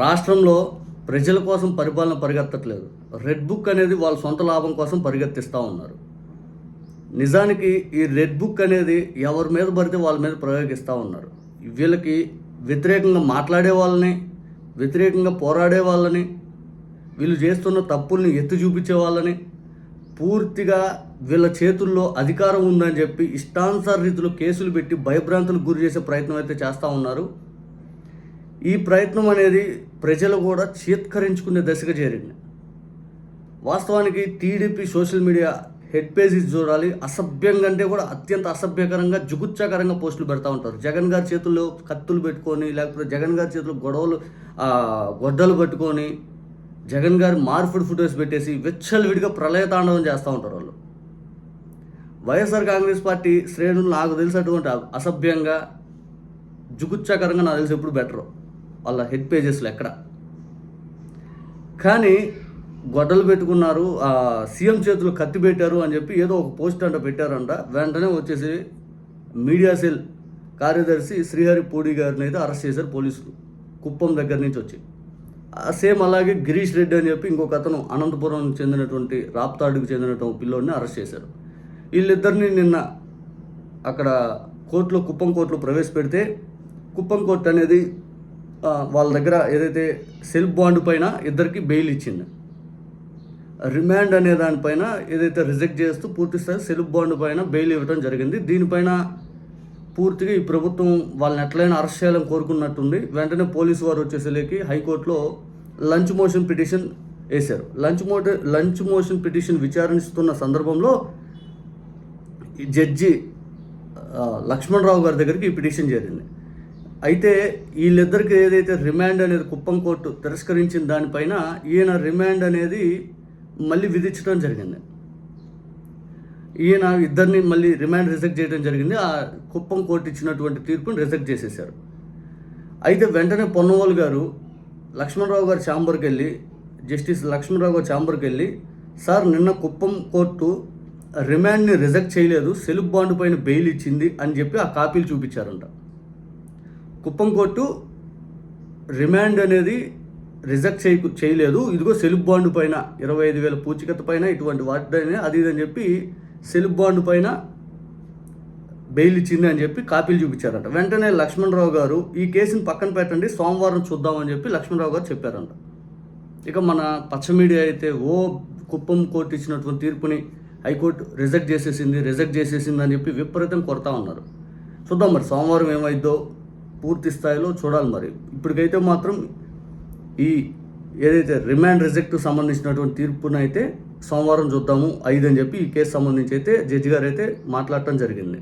రాష్ట్రంలో ప్రజల కోసం పరిపాలన పరిగెత్తట్లేదు. రెడ్ బుక్ అనేది వాళ్ళ సొంత లాభం కోసం పరిగెత్తిస్తూ ఉన్నారు. నిజానికి ఈ రెడ్ బుక్ అనేది ఎవరి మీద పడితే వాళ్ళ మీద ప్రయోగిస్తూ ఉన్నారు. వీళ్ళకి వ్యతిరేకంగా మాట్లాడే వాళ్ళని, వ్యతిరేకంగా పోరాడే వాళ్ళని, వీళ్ళు చేస్తున్న తప్పుల్ని ఎత్తి చూపించే వాళ్ళని, పూర్తిగా వీళ్ళ చేతుల్లో అధికారం ఉందని చెప్పి ఇష్టానుసార రీతిలో కేసులు పెట్టి భయభ్రాంతులకు గురి చేసే ప్రయత్నం అయితే చేస్తూ ఉన్నారు. ఈ ప్రయత్నం అనేది ప్రజలు కూడా చీత్కరించుకునే దశగా చేరింది. వాస్తవానికి TDP social media head pages చూడాలి, అసభ్యంగా అంటే కూడా అత్యంత అసభ్యకరంగా జుగుత్సాకరంగా పోస్టులు పెడతా ఉంటారు. జగన్ గారి చేతుల్లో కత్తులు పెట్టుకొని, లేకపోతే జగన్ గారి చేతుల్లో గొడ్డలు పట్టుకొని, జగన్ గారి మార్ఫుడ్ ఫుటేజ్ పెట్టేసి విచ్చలవిడిగా ప్రళయ తాండవం చేస్తూ ఉంటారు వాళ్ళు. వైఎస్ఆర్ కాంగ్రెస్ పార్టీ శ్రేణులు నాకు తెలిసినటువంటి అసభ్యంగా జుగుత్సాకరంగా నాకు తెలిసి ఎప్పుడు బెటరు వాళ్ళ హెడ్ పేజెస్లో ఎక్కడ. కానీ గొడ్డలు పెట్టుకున్నారు, సీఎం చేతులు కత్తి పెట్టారు అని చెప్పి ఏదో ఒక పోస్ట్ అంట పెట్టారంట. వెంటనే వచ్చేసి మీడియా సెల్ కార్యదర్శి శ్రీహరి పూడి గారిని అయితే అరెస్ట్ చేశారు పోలీసులు, కుప్పం దగ్గర నుంచి వచ్చి. సేమ్ అలాగే గిరీష్ రెడ్డి అని చెప్పి ఇంకొక అతను అనంతపురం చెందినటువంటి రాప్తాడుకు చెందినటువంటి పిల్లోడిని అరెస్ట్ చేశారు. వీళ్ళిద్దరిని నిన్న అక్కడ కోర్టులో, కుప్పం కోర్టులో ప్రవేశపెడితే కుప్పం కోర్టు అనేది వాళ్ళ దగ్గర ఏదైతే సెల్ఫ్ బాండ్ పైన ఇద్దరికి బెయిల్ ఇచ్చింది. రిమాండ్ అనే దానిపైన ఏదైతే రిజెక్ట్ చేస్తూ పూర్తిస్థాయి సెల్ఫ్ బాండ్ పైన బెయిల్ ఇవ్వడం జరిగింది. దీనిపైన పూర్తిగా ఈ ప్రభుత్వం వాళ్ళని ఎట్లయినా అరెస్ట్ చేయాలని కోరుకున్నట్టుంది. వెంటనే పోలీసు వారు వచ్చేసరికి హైకోర్టులో లంచ్ మోషన్ పిటిషన్ వేశారు. లంచ్ మోషన్ పిటిషన్ విచారిస్తున్న సందర్భంలో జడ్జి లక్ష్మణరావు గారి దగ్గరికి ఈ పిటిషన్ చేరింది. అయితే వీళ్ళిద్దరికి ఏదైతే రిమాండ్ అనేది కుప్పం కోర్టు తిరస్కరించిన దానిపైన ఈయన రిమాండ్ అనేది మళ్ళీ విధించడం జరిగింది. ఈయన ఇద్దరిని మళ్ళీ రిమాండ్ రిజెక్ట్ చేయడం జరిగింది. ఆ కుప్పం కోర్టు ఇచ్చినటువంటి తీర్పుని రిజెక్ట్ చేసేసారు. అయితే వెంటనే పొన్నవోలు గారు లక్ష్మణరావు గారి ఛాంబర్కి వెళ్ళి, జస్టిస్ లక్ష్మణరావు గారి ఛాంబర్కి వెళ్ళి, సార్ నిన్న కుప్పం కోర్టు రిమాండ్ని రిజెక్ట్ చేయలేదు, సెల్ఫ్ బాండ్ పైన బెయిల్ ఇచ్చింది అని చెప్పి ఆ కాపీలు చూపించారంట. కుప్పం కోర్టు రిమాండ్ అనేది రిజెక్ట్ చేయలేదు, ఇదిగో సెల్ఫ్ బాండ్ పైన 25,000 పూచికత్తు పైన ఇటువంటి వాటిని అది ఇదని చెప్పి సెల్ఫ్ బాండ్ పైన బెయిల్ ఇచ్చింది అని చెప్పి కాపీలు చూపించారంట. వెంటనే లక్ష్మణరావు గారు ఈ కేసుని పక్కన పెట్టండి, సోమవారం చూద్దామని చెప్పి లక్ష్మణరావు గారు చెప్పారంట. ఇక మన పచ్చ మీడియా అయితే కుప్పం కోర్టు ఇచ్చినటువంటి తీర్పుని హైకోర్టు రిజెక్ట్ చేసేసింది అని చెప్పి విపరీతం కొడతా ఉన్నారు. చూద్దాం మరి సోమవారం ఏమైద్దో పూర్తి స్థాయిలో చూడాలి. మరి ఇప్పటికైతే మాత్రం ఈ ఏదైతే రిమాండ్ రిజెక్ట్ సంబంధించినటువంటి తీర్పునైతే సోమవారం చూద్దాము 5 అని చెప్పి ఈ కేసు సంబంధించి అయితే జడ్జి గారు అయితే మాట్లాడటం జరిగింది.